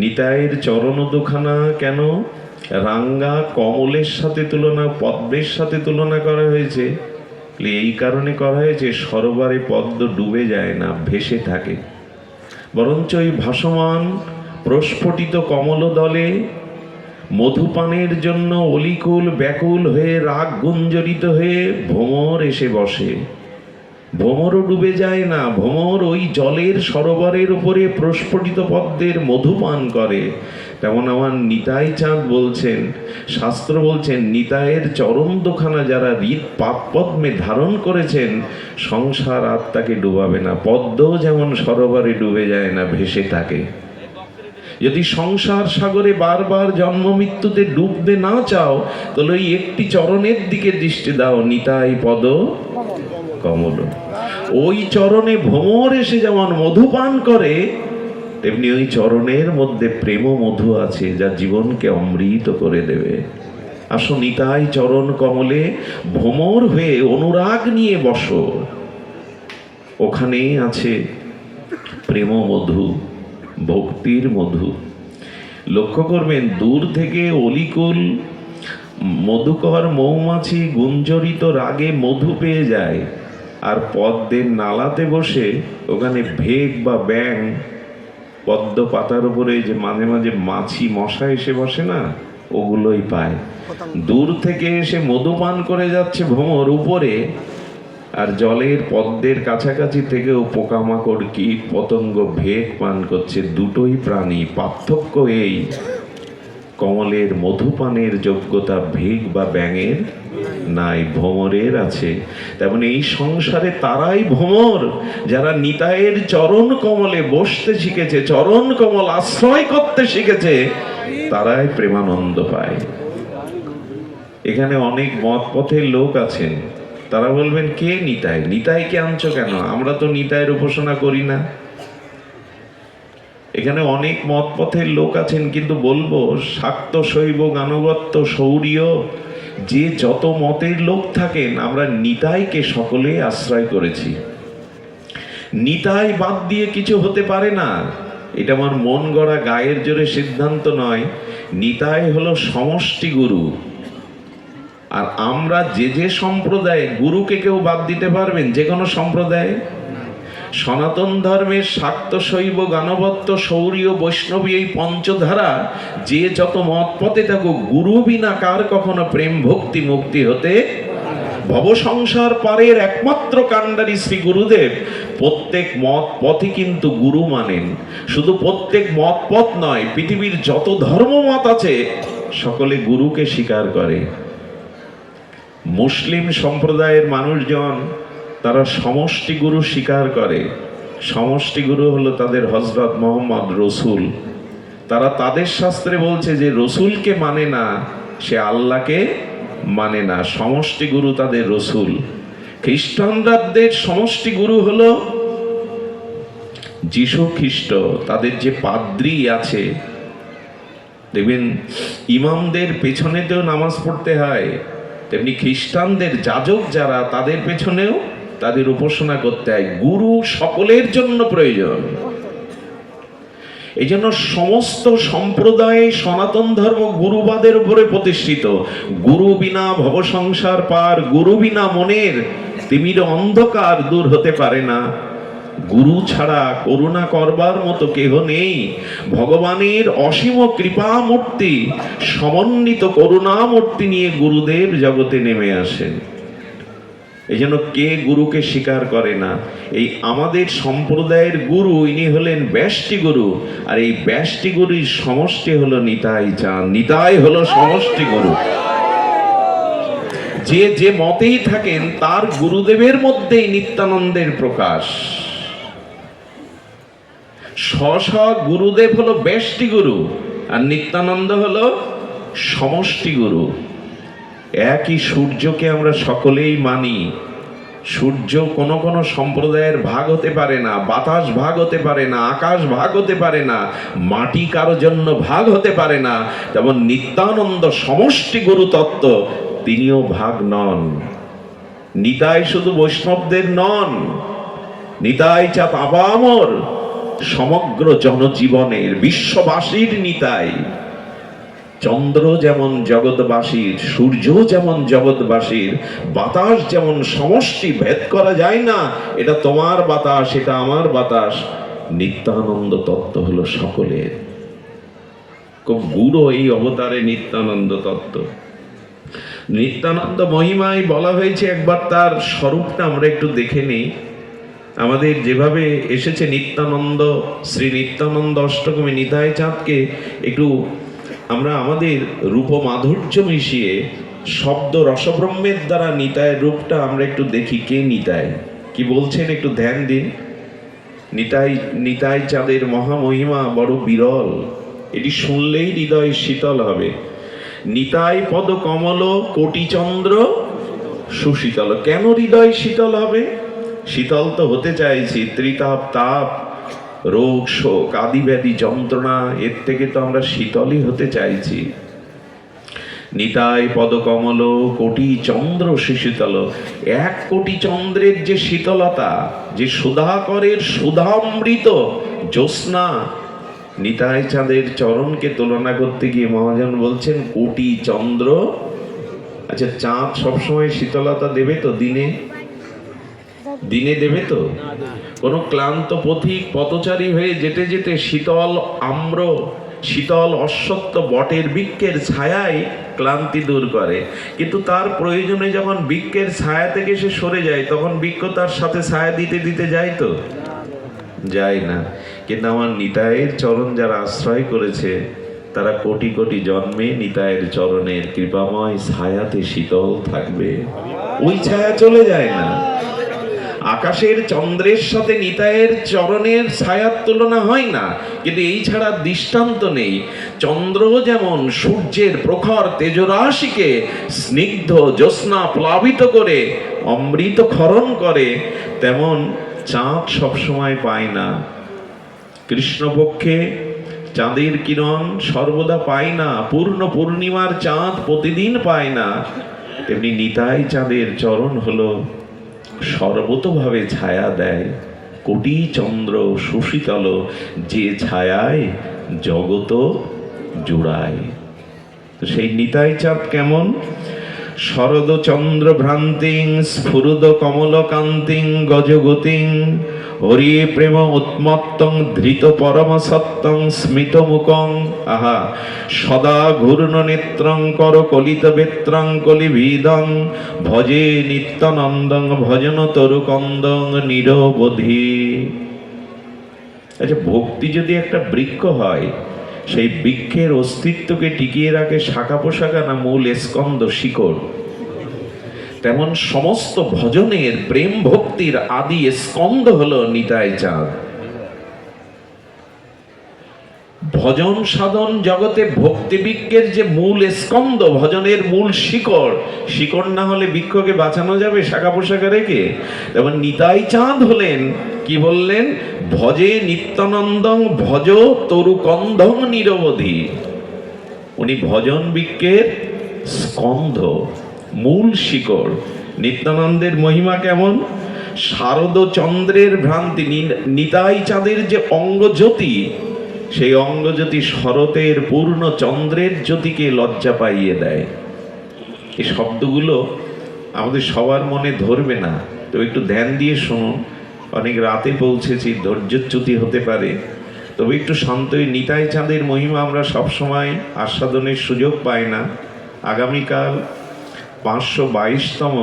নিতাইয়ের চরণ দুখানা কেন রাঙ্গা কমলের সাথে তুলনা, পদ্মের সাথে তুলনা করা হয়েছে? এই কারণে করা হয়েছে, সরোবরে পদ্ম ডুবে যায় না, ভেসে থাকে, বরঞ্চ ওই ভাসমান প্রস্ফুটিত কমল দলে মধুপানের জন্য অলিকুল ব্যাকুল হয়ে রাগ গুঞ্জরিত হয়ে ভ্রমর এসে বসে। ভ্রমরও ডুবে যায় না, ভ্রমর ওই জলের সরোবরের উপরে প্রস্ফুটিত পদ্মের মধুপান করে। তেমন আমার নিতাই চাঁদ বলছেন, শাস্ত্র বলছেন, নিতাইয়ের চরণ দুখানা যারা হৃদ পাপ পদ্মে ধারণ করেছেন, সংসার আত্মাকে ডুবাবে না। পদ্মও যেমন সরোবরে ডুবে যায় না, ভেসে থাকে। যদি সংসার সাগরে বারবার জন্ম মৃত্যুতে ডুবতে না চাও, তাহলে ওই একটি চরণের দিকে দৃষ্টি দাও, নিতাই পদ কমল। ওই চরণে ভ্রমর এসে যেমন মধুপান করে, তেমনি ওই চরণের মধ্যে প্রেম মধু আছে, যা জীবনকে অমৃত করে দেবে। আসো নিতাই চরণ কমলে ভ্রমর হয়ে অনুরাগ নিয়ে বসো, ওখানেই আছে প্রেম মধু, ভক্তির মধু। লক্ষ্য করবেন, দূর থেকে অলিকুল মধুকর মৌমাছি গুঞ্জরিত রাগে মধু পেয়ে যায়, আর পদ্মের নালাতে বসে ওখানে ভেক বা ব্যাং পদ্ম পাতার উপরে যে মাঝে মাঝে মাছি মশা এসে বসে না, ওগুলোই পায়। দূর থেকে এসে মধুপান করে যাচ্ছে ভ্রমর উপরে, আর জলের পদ্মের কাছাকাছি থেকেও পোকামাকড় কীট পতঙ্গ ভেক পান করছে। দুটোই প্রাণী, পার্থক্য এই, কমলের মধুপানের যোগ্যতা ভেক বা ব্যাঙের নাই, ভ্রমরের আছে। তেমন এই সংসারে তারাই ভ্রমর, যারা নিতাইয়ের চরণ কমলে বসতে শিখেছে, চরণ কমল আশ্রয় করতে শিখেছে, তারাই প্রেমানন্দ পায়। এখানে অনেক মত পথের লোক আছেন, তারা বলবেন, কে নিতাই? নিতাইকে আনছো কেন? আমরা তো নিতাইয়ের উপাসনা করি না। এখানে অনেক মত পথের লোক আছেন, কিন্তু বলবো শাক্ত, শৈব, গানবত্ত, সৌরীয়, যে যত মতের লোক থাকেন, আমরা নিতাইকে সকলে আশ্রয় করেছি। নিতাই বাদ দিয়ে কিছু হতে পারে না, এটা আমার মন গড়া গায়ের জোরে সিদ্ধান্ত নয়। নিতাই হলো সমষ্টি গুরু। আর আমরা যে যে সম্প্রদায়ে, গুরুকে কেউ বাদ দিতে পারবেন যে কোনো সম্প্রদায়ে? সনাতন ধর্মের শাক্ত, শৈব, গানবত্ত, সৌরীয়, বৈষ্ণবী, এই পঞ্চধারা যে যত মত পথে থাকুক, গুরু বিনা কার কখনো প্রেম, ভক্তি, মুক্তি হতে? ভব সংসার পারের একমাত্র কাণ্ডারী শ্রী গুরুদেব প্রত্যেক মত পথই কিন্তু গুরু মানেন। শুধু প্রত্যেক মত পথ নয়, পৃথিবীর যত ধর্মমত আছে সকলে গুরুকে স্বীকার করে। মুসলিম সম্প্রদায়ের মানুষজন তারা সমষ্টি গুরু স্বীকার করে। সমষ্টি গুরু হলো তাদের হযরত মুহাম্মদ রসুল। তারা তাদের শাস্ত্রে বলছে যে রসুলকে মানে না, সে আল্লাহকে মানে না। সমষ্টি গুরু তাদের রসুল। খ্রিস্টানদের সমষ্টি গুরু হলো যীশু খ্রিস্ট। তাদের যে পাদ্রী আছে, দেখবেন ইমামদের পেছনেতেও নামাজ পড়তে হয়, তেমনি খ্রিস্টানদের যাজক যারা, তাদের পেছনেও তাদের উপাসনা করতে হয়। গুরু সকলের জন্য প্রয়োজন। এই জন্য সমস্ত সম্প্রদায় সনাতন ধর্ম গুরুবাদের উপরে প্রতিষ্ঠিত। গুরু বিনা ভব সংসার পার, গুরু বিনা মনের তিমির অন্ধকার দূর হতে পারে না। গুরু ছাড়া করুণা করবার মতো কেহ নেই। ভগবানের অসীম কৃপা মূর্তি, সমন্বিত করুণা মূর্তি নিয়ে গুরুদেব জগতে নেমে আসেন। এই জন্য কে গুরুকে স্বীকার করে না? এই আমাদের সম্প্রদায়ের গুরু, ইনি হলেন ব্যষ্টি গুরু। আর এই ব্যষ্টি গুরুর সমষ্টি হলো নিতাই চাঁদ। নিতাই হলো সমষ্টি গুরু। যে যে মতেই থাকেন তার গুরুদেবের মধ্যেই নিত্যানন্দের প্রকাশ। স্ব গুরুদেব হলো ব্যষ্টি গুরু, আর নিত্যানন্দ হলো সমষ্টি গুরু। একই সূর্যকে আমরা সকলেই মানি। সূর্য কোন কোন সম্প্রদায়ের ভাগ হতে পারে না, বাতাস ভাগ হতে পারে না, আকাশ ভাগ হতে পারে না, মাটি কারো জন্য ভাগ হতে পারে না। যেমন নিত্যানন্দ সমষ্টি গুরু তত্ত্ব, তিনিও ভাগ নন। নিতাই শুধু বৈষ্ণবদের নন, নিতাই চাঁদ আপামর সমগ্র জনজীবনের, বিশ্ববাসীর নিতাই। চন্দ্র যেমন জগৎবাসীর, সূর্য যেমন জগৎবাসীর, বাতাস যেমন সমষ্টি, ভেদ করা যায় না, এটা তোমার বাতাস, এটা আমার বাতাস। নিত্যানন্দ তত্ত্ব হলো সকলের। খুব গুরু এই অবতারে নিত্যানন্দ তত্ত্ব। নিত্যানন্দ মহিমায় বলা হয়েছে, একবার তার স্বরূপটা আমরা একটু দেখে নিই। আমাদের যেভাবে এসেছে নিত্যানন্দ, শ্রী নিত্যানন্দ অষ্টকমে নিতাই চাঁদকে একটু আমরা আমাদের রূপ মাধুর্য মিশিয়ে শব্দ রসব্রহ্মের দ্বারা নিতায়ের রূপটা আমরা একটু দেখি। কে নিতাই, কি বলছেন একটু ধ্যান দিন। নিতাই চাঁদের মহামহিমা বড় বিরল, এটি শুনলেই হৃদয় শীতল হবে। নিতাই পদ কমল কোটি চন্দ্র সুশীতল। কেন হৃদয় শীতল হবে? শীতল তো হতে চাইছি, ত্রিতাপ, তাপ, রোগ, শোক, আদি ব্যাধি, যন্ত্রণা, এর থেকে তো আমরা শীতলই হতে চাইছি। নিতাই পদ কমল কোটি চন্দ্র সুশীতল। 1 কোটি চন্দ্রের যে শীতলতা, যে সুধাকরের সুধামৃত জ্যোৎস্না, নিতাই চাঁদের চরণকে তুলনা করতে গিয়ে মহাজন বলছেন কোটি চন্দ্র। আচ্ছা, চাঁদ সবসময় শীতলতা দেবে তো? দিনে দেবে তো? কোন ক্লান্ত পথিক পথচারী হয়ে যেতে যেতে শীতল আম্র, শীতল অশ্বত্থ বটের বৃক্ষের ছায়ায় ক্লান্তি দূর করে, কিন্তু তার প্রয়োজনে যখন বৃক্ষের ছায়া থেকে সে সরে যায়, তখন বৃক্ষ তার সাথে ছায়া দিতে দিতে যায় তো? যায় না। কিন্তু আমার নিতাইয়ের চরণ যারা আশ্রয় করেছে, তারা কোটি কোটি জন্মে নিতাইয়ের চরণের কৃপাময় ছায়াতে শীতল থাকবে। ওই ছায়া চলে যায় না। আকাশের চন্দ্রের সাথে নিতাইয়ের চরণের ছায়ার তুলনা হয় না, কিন্তু এই ছাড়া দৃষ্টান্ত নেই। চন্দ্র যেমন সূর্যের প্রখর তেজরাশিকে স্নিগ্ধ জ্যোৎস্না প্লাবিত করে অমৃত ক্ষরণ করে, তেমন চাঁদ সবসময় পায় না। কৃষ্ণপক্ষে চাঁদের কিরণ সর্বদা পায় না, পূর্ণ পূর্ণিমার চাঁদ প্রতিদিন পায় না, তেমনি নিতাই চাঁদের চরণ হলো সর্বতভাবে ছায়া দেয়। কোটি চন্দ্র সুশীতল, যে ছায়ায় জগত জুড়ায়। তো সেই নিতাই চাঁদ কেমন? শরদ চন্দ্র ভ্রান্তিং স্ফুরদ কমল কান্তিং গজগতিং হরি প্রেম উন্মত্তং ধৃত পরম সত্যং স্মিত মুখং। আহা, সদা ঘূর্ণ নেত্রং কর কলিত বেত্রং কলিভিদং ভজে নিত্যানন্দং ভজন তরু কন্দং নিরবধি। আচ্ছা, ভক্তি যদি একটা বৃক্ষ হয়, সেই বৃক্ষের অস্তিত্বকে টিকিয়ে রাখে শাখা পোশাখা না মূল স্কন্দ শিকড়? তেমন সমস্ত ভজনের প্রেম ভক্তির আদি স্কন্দ হলো নিতাই চাঁদ। ভজন সাধন জগতে ভক্তি বৃক্ষের যে মূল স্কন্দ, ভজনের মূল শিকড়, শিকড় না হলে বৃক্ষকে বাঁচানো যাবে শাখা পোশাখা রেখে? তেমন নিতাই চাঁদ হলেন, কি বললেন? ভজে নিত্যানন্দং ভজ তরু কন্ধং নিরবধি। উনি ভজন বৃক্ষের স্কন্ধ, মূল শিকড়। নিত্যানন্দের মহিমা কেমন? শারদ চন্দ্রের ভ্রান্তি, নিতাই চাঁদের যে অঙ্গজ্যোতি, সেই অঙ্গজ্যোতি শরতের পূর্ণ চন্দ্রের জ্যোতিকে লজ্জা পাইয়ে দেয়। এই শব্দগুলো আমাদের সবার মনে ধরবে না, তো একটু ধ্যান দিয়ে শুনুন। অনেক রাতে পৌঁছেছি, ধৈর্যচ্যুতি হতে পারে, তবে একটু শান্তই। নিতাই চাঁদের মহিমা আমরা সবসময় আস্বাদনের সুযোগ পাই না। আগামীকাল 522তম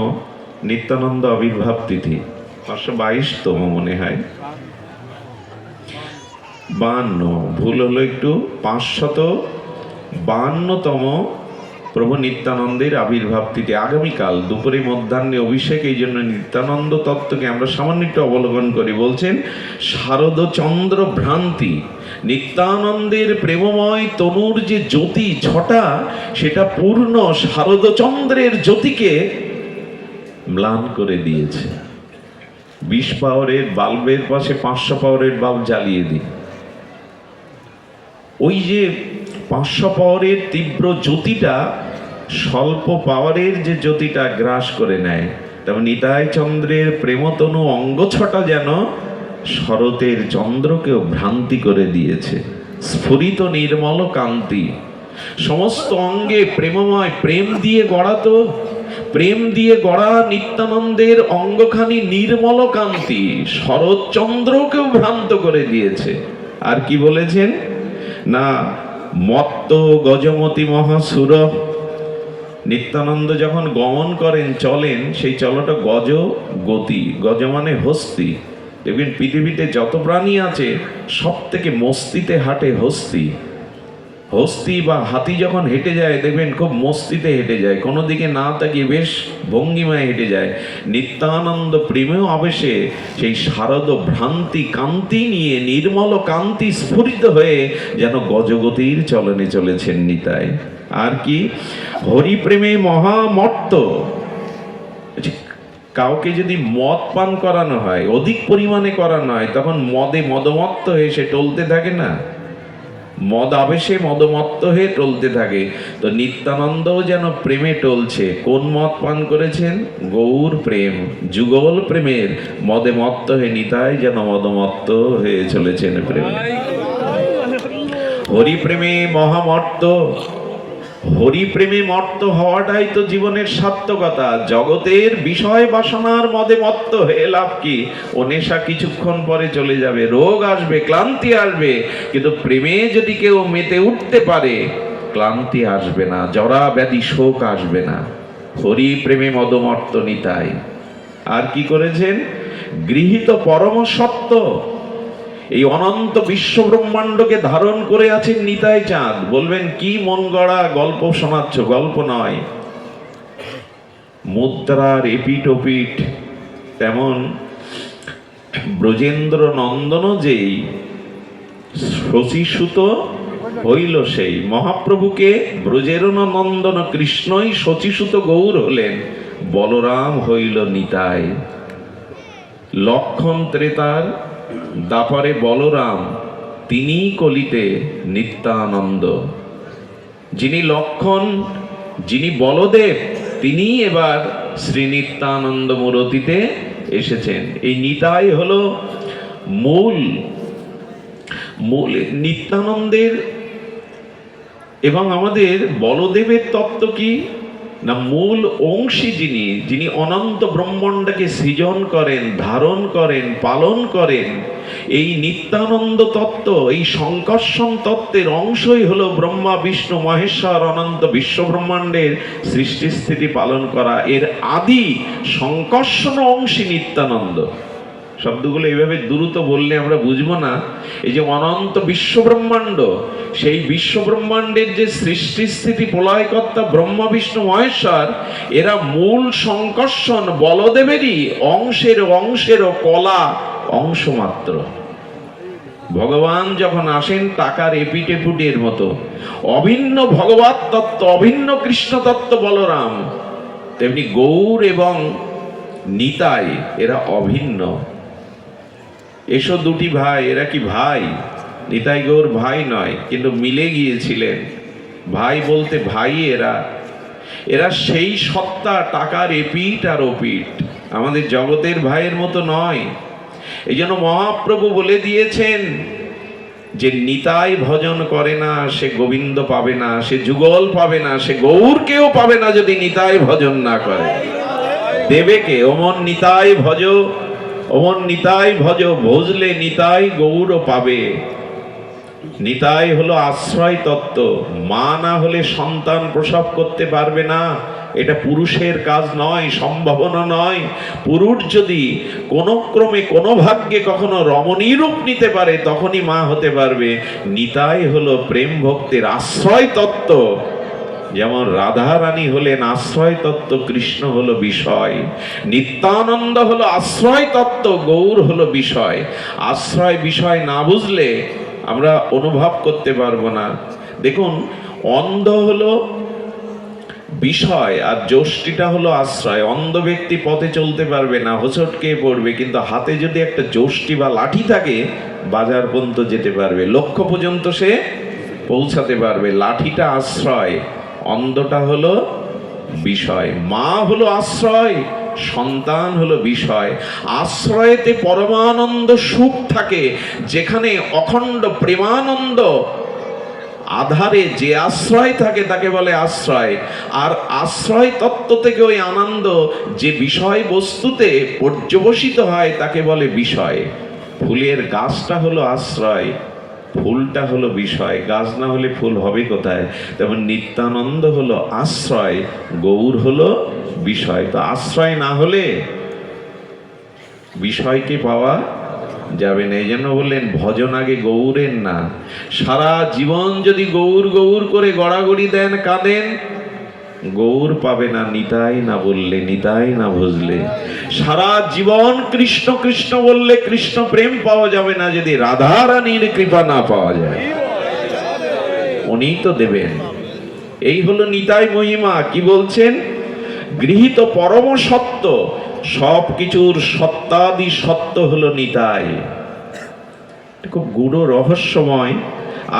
নিত্যানন্দ আবির্ভাব তিথি, 522তম মনে হয়, 52, ভুল হলো একটু, 552তম প্রভু নিত্যানন্দের আবির্ভাব তিথি আগামীকাল দুপুরে মধ্যাহ্নে অভিষেক। এই জন্য নিত্যানন্দ তত্ত্বকে আমরা সামান্য একটু অবলোকন করি। বলছেন শারদচন্দ্র ভ্রান্তি, নিত্যানন্দের প্রেমময় তনুর যে জ্যোতি ছটা, সেটা পূর্ণ শারদচন্দ্রের জ্যোতিকে ম্লান করে দিয়েছে। 20 পাওয়ারের বাল্বের পাশে 500 পাওয়ারের বাল্ব জ্বালিয়ে দিই, ওই যে 500 পাওয়ারের তীব্র জ্যোতিটা স্বল্প পাওয়ারের যে জ্যোতিটা গ্রাস করে নেয়। তেমন নিতাই চন্দ্রের প্রেমতনু অঙ্গ ছটা যেন শরতের চন্দ্রকেও ভ্রান্তি করে দিয়েছে। স্ফুরিত নির্মল কান্তি, সমস্ত অঙ্গে প্রেমময়, প্রেম দিয়ে গড়া, তো প্রেম দিয়ে গড়া নিত্যানন্দের অঙ্গখানি নির্মল কান্তি শরৎচন্দ্রকেও ভ্রান্ত করে দিয়েছে। আর কি বলেছেন না, মত্ত গজমতি মহাসুর। নিত্যানন্দ যখন গমন করেন, চলেন, সেই চলটা গজ গতি, গজ মানে হস্তি। দেখবেন পৃথিবীতে যত প্রাণী আছে সব থেকে মস্তিতে হাঁটে হস্তি। হস্তি বা হাতি যখন হেঁটে যায় দেখবেন খুব মস্তিতে হেঁটে যায়, কোনো দিকে না তাকিয়ে বেশ ভঙ্গিমায় হেঁটে যায়। নিত্যানন্দ প্রেমেও আবেশে সেই শারদ ভ্রান্তি কান্তি নিয়ে নির্মল কান্তি স্ফুরিত হয়ে যেন গজগতির চলনে চলেছেন নিতাই। আর কি, হরিপ্রেমে মহামত্ত। কাউকে যদি মদ পান করানো হয়, অধিক পরিমাণে করানো হয়, তখন মদে মদমত্ত হয়ে সে টলতে থাকে না, মদ আবেশে মদমত্ত হয়ে টলতে থাকে। তো নিত্যানন্দও যেন প্রেমে টলছে। কোন মদ পান করেছেন? গৌর প্রেম, যুগল প্রেমের মদে মত্ত হয়ে নিতাই যেন মদমত্ত হয়ে চলেছেন প্রেমে। হরিপ্রেমে মহামর্ত, হরিপ্রেমে মর্ত হওয়াটাই তো জীবনের সার্থকতা। জগতের বিষয় বাসনার মদে মত্ত হয়ে লাভ কি? ও নেশা কিছুক্ষণ পরে চলে যাবে, রোগ আসবে, ক্লান্তি আসবে, কিন্তু প্রেমে যদি কেউ মেতে উঠতে পারে, ক্লান্তি আসবে না, জরা ব্যাধি শোক আসবে না। হরি প্রেমে মদমর্ত নিতাই। আর কি করেছেন? গৃহীত পরম সত্য, এই অনন্ত বিশ্ব ব্রহ্মাণ্ডকে ধারণ করে আছেন নিতাই চাঁদ। বলবেন কি মন গড়া গল্প শোনাচ্ছ? গল্প নয়, মুদ্রার এপিঠ ওপিঠ। তেমন ব্রজেন্দ্র নন্দন যেই শচীসুত হইল, সেই মহাপ্রভুকে ব্রজের নন্দন কৃষ্ণই শচীসুত গৌর হলেন, বলরাম হইল নিতাই। লক্ষণ ত্রেতার দাপরে বলরাম, তিনি কলিতে নিত্যানন্দ। যিনি লক্ষণ, যিনি বলদেব, তিনি এবার শ্রী নিত্যানন্দ মূরতিতে এসেছেন। এই নিতাই হলো মূল নিত্যানন্দের। এবং আমাদের বলদেবের তত্ত্ব কি না, মূল অংশী যিনি অনন্ত ব্রহ্মাণ্ডকে সৃজন করেন, ধারণ করেন, পালন করেন। এই নিত্যানন্দ তত্ত্ব, এই সংকর্ষণ তত্ত্বের অংশই হলো ব্রহ্মা বিষ্ণু মহেশ্বর অনন্ত বিশ্বব্রহ্মাণ্ডের সৃষ্টি স্থিতি পালন করা। এর আদি সংকর্ষণ অংশী নিত্যানন্দ। শব্দগুলো এইভাবে দ্রুত বললে আমরা বুঝবো না। এই যে অনন্ত বিশ্বব্রহ্মাণ্ড, সেই বিশ্বব্রহ্মাণ্ডের যে সৃষ্টি স্থিতি প্রলয়কর্তা ব্রহ্মা বিষ্ণু মহেশ্বর, এরা মূল সংকর্ষণ বলদেবেরই অংশেরও কলা অংশ মাত্র। ভগবান যখন আসেন টাকার এপিটেপুটের মতো, অভিন্ন ভগবত তত্ত্ব, অভিন্ন কৃষ্ণ তত্ত্ব বলরাম, তেমনি গৌর এবং নিতাই এরা অভিন্ন। এসো দুটি ভাই, এরা কি ভাই? নিতাই গৌর ভাই নয়, কিন্তু মিলে গিয়েছিলেন। ভাই বলতে ভাই এরা সেই সত্তা, টাকার এপিঠ আর ওপিঠ, আমাদের জগতের ভাইয়ের মতো নয়। এই জন্য মহাপ্রভু বলে দিয়েছেন যে নিতাই ভজন করে না সে গোবিন্দ পাবে না, সে যুগল পাবে না, সে গৌরকেও পাবে না যদি নিতাই ভজন না করে। দেবেকে অমন নিতাই ভজ, অমন নিতাই ভজ, ভজলে নিতাই গৌর পাবে। নিতাই হলো আশ্রয় তত্ত্ব। মা না হলে সন্তান প্রসব করতে পারবে না, এটা পুরুষের কাজ নয়, সম্ভাবনা নয়। পুরুষ যদি কোনো ক্রমে কোনো ভাগ্যে কখনো রমণী রূপ নিতে পারে, তখনই মা হতে পারবে। নিতাই হলো প্রেম ভক্তির আশ্রয় তত্ত্ব। যেমন রাধা রানী হলেন আশ্রয় তত্ত্ব, কৃষ্ণ হলো বিষয়। নিত্যানন্দ হলো আশ্রয় তত্ত্ব, গৌর হলো বিষয়। আশ্রয় বিষয় না বুঝলে আমরা অনুভব করতে পারবো না। দেখুন, অন্ধ হলো বিষয় আর যষ্টিটা হলো আশ্রয়। অন্ধ ব্যক্তি পথে চলতে পারবে না, হোঁচট খেয়ে পড়বে, কিন্তু হাতে যদি একটা যষ্টি বা লাঠি থাকে বাজার পর্যন্ত যেতে পারবে, লক্ষ্য পর্যন্ত সে পৌঁছাতে পারবে। লাঠিটা আশ্রয়, অন্ধটা হলো বিষয়। মা হলো আশ্রয়, সন্তান হলো বিষয়। আশ্রয়েতে পরমানন্দ সুখ থাকে, যেখানে অখণ্ড প্রেমানন্দ আধারে যে আশ্রয় থাকে তাকে বলে আশ্রয়। আর আশ্রয় তত্ত্ব থেকে ওই আনন্দ যে বিষয় বস্তুতে পর্যবসিত হয় তাকে বলে বিষয়। ফুলের গাছটা হলো আশ্রয়, ফুলটা হলো বিষয়। গাছ না হলে ফুল হবে কোথায়? তেমন নিত্যানন্দ হলো আশ্রয়, গৌর হলো বিষয়। তো আশ্রয় না হলে বিষয়কে পাওয়া যাবে না। এই জন্য বললেন ভজন আগে গৌরের না। সারা জীবন যদি গৌর গৌর করে গড়াগড়ি দেন, কাঁদেন, গৌর পাবে না নিতাই না বললে, নিতাই না বুঝলে। সারা জীবন কৃষ্ণ কৃষ্ণ বললে কৃষ্ণ প্রেম পাওয়া যাবে না যদি রাধা রানীর কৃপা না পাওয়া যায়। উনি তো দেবেন। এই হলো নিতাই মহিমা। কি বলছেন? গৃহীত পরম সত্য, সব কিছুর সত্তাদি সত্য হলো নিতাই। খুব গূঢ় রহস্যময়।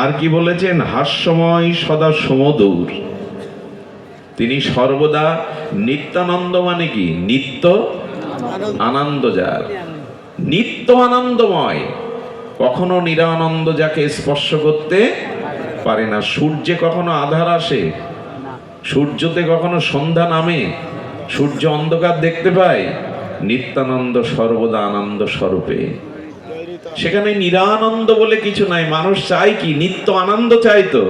আর কি বলেছেন? হাস্যময় সদা সমদূর। তিনি সর্বদা নিত্যানন্দ। মানে কি? নিত্য আনন্দ যার, নিত্য আনন্দময়, কখনো নিরানন্দ যাকে স্পর্শ করতে পারে না। সূর্যে কখনো আধার আসে? সূর্যতে কখনো সন্ধ্যা নামে? সূর্য অন্ধকার দেখতে পায়? নিত্যানন্দ সর্বদা আনন্দ স্বরূপে। সেখানে নিরানন্দ বলে কিছু নাই। মানুষ চাই কি? নিত্য আনন্দ চাইতো।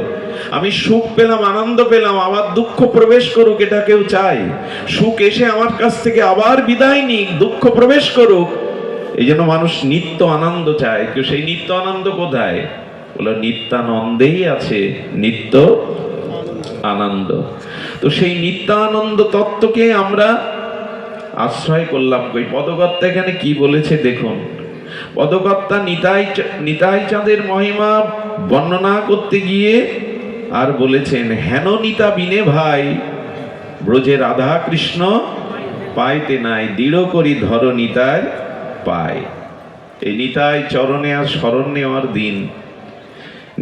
আমি সুখ পেলাম, আনন্দ পেলাম, আবার দুঃখ প্রবেশ করুক, এটা কেউ চাই? সুখ এসে আমার কাছ থেকে আবার বিদায় নিক, দুঃখ প্রবেশ করুক, এই জন্য মানুষ নিত্য আনন্দ চায়। কেউ সেই নিত্য আনন্দ কোথায়? বলো নিত্যানন্দেই আছে নিত্য আনন্দ। তো সেই নিত্যানন্দ তত্ত্বকে আমরা আশ্রয় করলাম। কই পদকর্তা এখানে কি বলেছে দেখুন। পদকর্তা নিতাই চাঁদের মহিমা বর্ণনা করতে গিয়ে আর বলেছেন, হেন নিতা বিনে ভাই ব্রজে রাধা কৃষ্ণ পাইতে নাই, দৃঢ় করি ধর নিতাই পায়। এই নিতাই চরণে আর শরণ নেওয়ার দিন।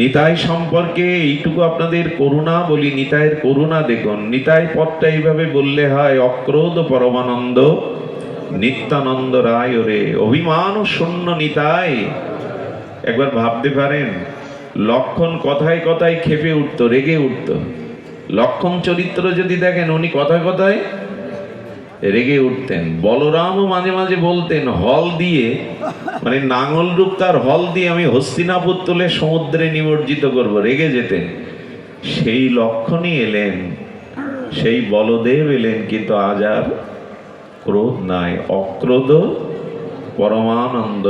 নিতাই সম্পর্কে এইটুকু আপনাদের করুণা বলি, নিতাইয়ের করুণা দেখুন। নিতাই পদটা এইভাবে বললে হয়, অক্রোধ পরমানন্দ নিত্যানন্দ রায় রে অভিমান শূন্য নিতাই। একবার ভাবতে পারেন, লক্ষণ কথায় কথায় খেপে উঠত, রেগে উঠত। লক্ষণ চরিত্র যদি দেখেন, উনি কথায় কথায় রেগে উঠতেন। বলরামও মাঝে মাঝে বলতেন, হল দিয়ে, মানে নাঙল রূপ তার হল দিয়ে আমি হস্তিনাপুর তুলে সমুদ্রে নিমজ্জিত করব, রেগে যেতেন। সেই লক্ষণই এলেন, সেই বলদেব এলেন, কিন্তু আজ আর ক্রোধ নাই, অক্রোধ পরমানন্দ।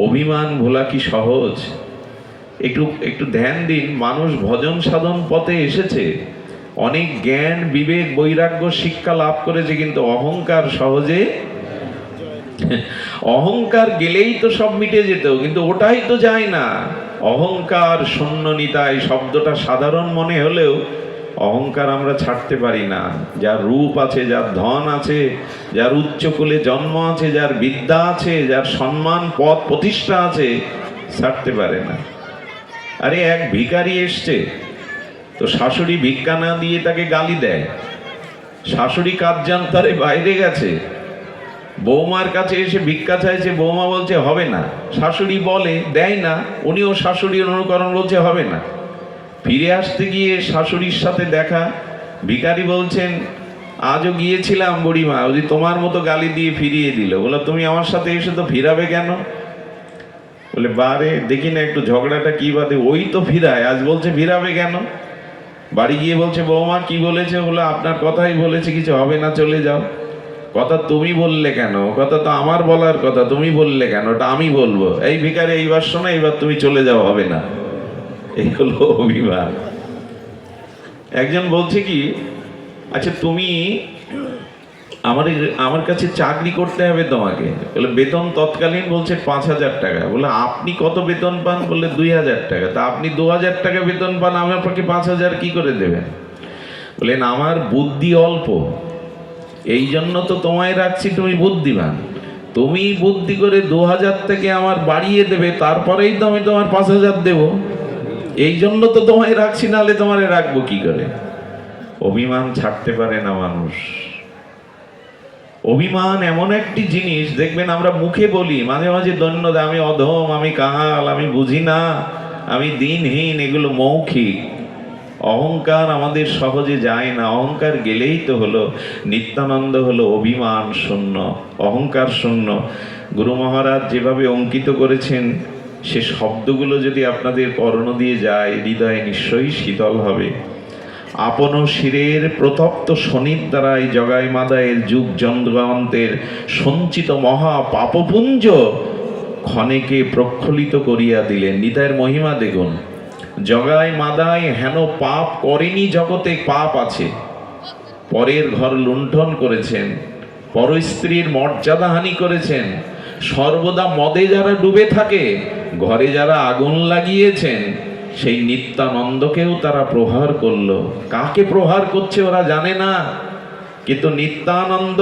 অভিমান ভোলা কি সহজ? একটু একটু ধ্যান দিন। মানুষ ভজন সাধন পথে এসেছে, অনেক জ্ঞান বিবেক বৈরাগ্য শিক্ষা লাভ করেছে, কিন্তু অহংকার সহজে, অহংকার গেলেই তো সব মিটে যেত, কিন্তু ওটাই তো যায় না। অহংকার শূন্য নিতাই শব্দটা সাধারণ মনে হলেও অহংকার আমরা ছাড়তে পারি না। যার রূপ আছে, যার ধন আছে, যার উচ্চ কুলে জন্ম আছে, যার বিদ্যা আছে, যার সম্মান পদ প্রতিষ্ঠা আছে, ছাড়তে পারে না। আরে এক ভিখারি এসছে, তো শাশুড়ি ভিক্ষা না দিয়ে তাকে গালি দেয়। শাশুড়ি কাজ জানতারে বাইরে গেছে, বৌমার কাছে এসে ভিক্ষা চাইছে, বৌমা বলছে হবে না। শাশুড়ি বলে, দেয় না, উনিও শাশুড়ির অনুকরণ, বলছে হবে না। ফিরে আসতে গিয়ে শাশুড়ির সাথে দেখা, ভিখারি বলছেন, আজও গিয়েছিলাম বুড়িমা, ওই তোমার মতো গালি দিয়ে ফিরিয়ে দিল। বলো, তুমি আমার সাথে এসে তো ফিরাবে কেন? বলে, বারে দেখি না একটু ঝগড়াটা কি বাদে, ওই তো ফিরায়, আজ বলছে ফিরাবে কেন? বাড়ি গিয়ে বলছে, বৌমা কি বলেছে? বলে, আপনার কথাই বলেছে, কিছু হবে না, চলে যাও। কথা তুমি বললে কেন? কথা তো আমার বলার কথা, তুমি বললে কেন? ওটা আমি বলবো। এই ভিখারি, এইবার শোনো, এইবার তুমি চলে যাও, হবে না। এই হলো অভিমান। একজন বলছে কি, আচ্ছা তুমি আমার কাছে চাকরি করতে হবে তোমাকে। বলে, বেতন তৎকালীন বলছে 5,000 টাকা। বলে, আপনি কত বেতন পান? বললে 2,000 টাকা। তা আপনি 2,000 টাকা বেতন পান, আমি আপনাকে 5,000 কি করে দেবেন? বলেন, আমার বুদ্ধি অল্প, এই জন্য তো তোমায় রাখছি, তুমি বুদ্ধিমান। তুমি বুদ্ধি করে 2,000 থেকে আমার বাড়িয়ে দেবে, তারপরেই তো আমি তোমার 5,000 দেব। এই জন্য তো তোমায় রাখছি, নাহলে তোমারে রাখবো কি করে? অভিমান ছাড়তে পারে না মানুষ। অভিমান এমন একটি জিনিস, দেখবেন আমরা মুখে বলি মাঝে মাঝে দৈন্যদা, আমি অধম, আমি কাঙাল, আমি বুঝি না, আমি দিনহীন, এগুলো মৌখিক। অহংকার আমাদের সহজে যায় না। অহংকার গেলেই তো হলো। নিত্যানন্দ হলো অভিমান শূন্য, অহংকার শূন্য। গুরু মহারাজ যেভাবে অঙ্কিত করেছেন, সে শব্দগুলো যদি আপনাদের কর্ণ দিয়ে যায়, হৃদয়ে নিশ্চয়ই শীতল হবে। আপন শিরের প্রতপ্ত শনির দ্বারাই জগাই মাদায়ের যুগ জন্মান্তের সঞ্চিত মহা পাপপুঞ্জ ক্ষণেকে প্রক্ষলিত করিয়া দিলেন। নিতাইয়ের মহিমা দেখুন। জগাই মাদায় হেন পাপ করেনি, জগতে পাপ আছে। পরের ঘর লুণ্ঠন করেছেন, পর স্ত্রীর মর্যাদাহানি করেছেন, সর্বদা মদে যারা ডুবে থাকে, ঘরে যারা আগুন লাগিয়েছেন, সেই নিত্যানন্দকেও তারা প্রহার করলো। কাকে প্রহার করছে ওরা জানে না, কিন্তু নিত্যানন্দ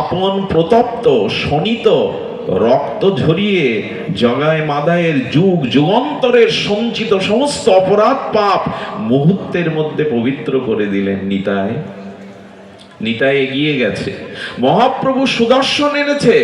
আপন প্রতপ্ত শোণিত রক্ত ঝরিয়ে জগায় মাদায়ের যুগ যুগান্তরের সঞ্চিত সমস্ত অপরাধ পাপ মুহূর্তের মধ্যে পবিত্র করে দিলেন। নিতাই এগিয়ে গেছে। মহাপ্রভু সুদর্শন এনেছে।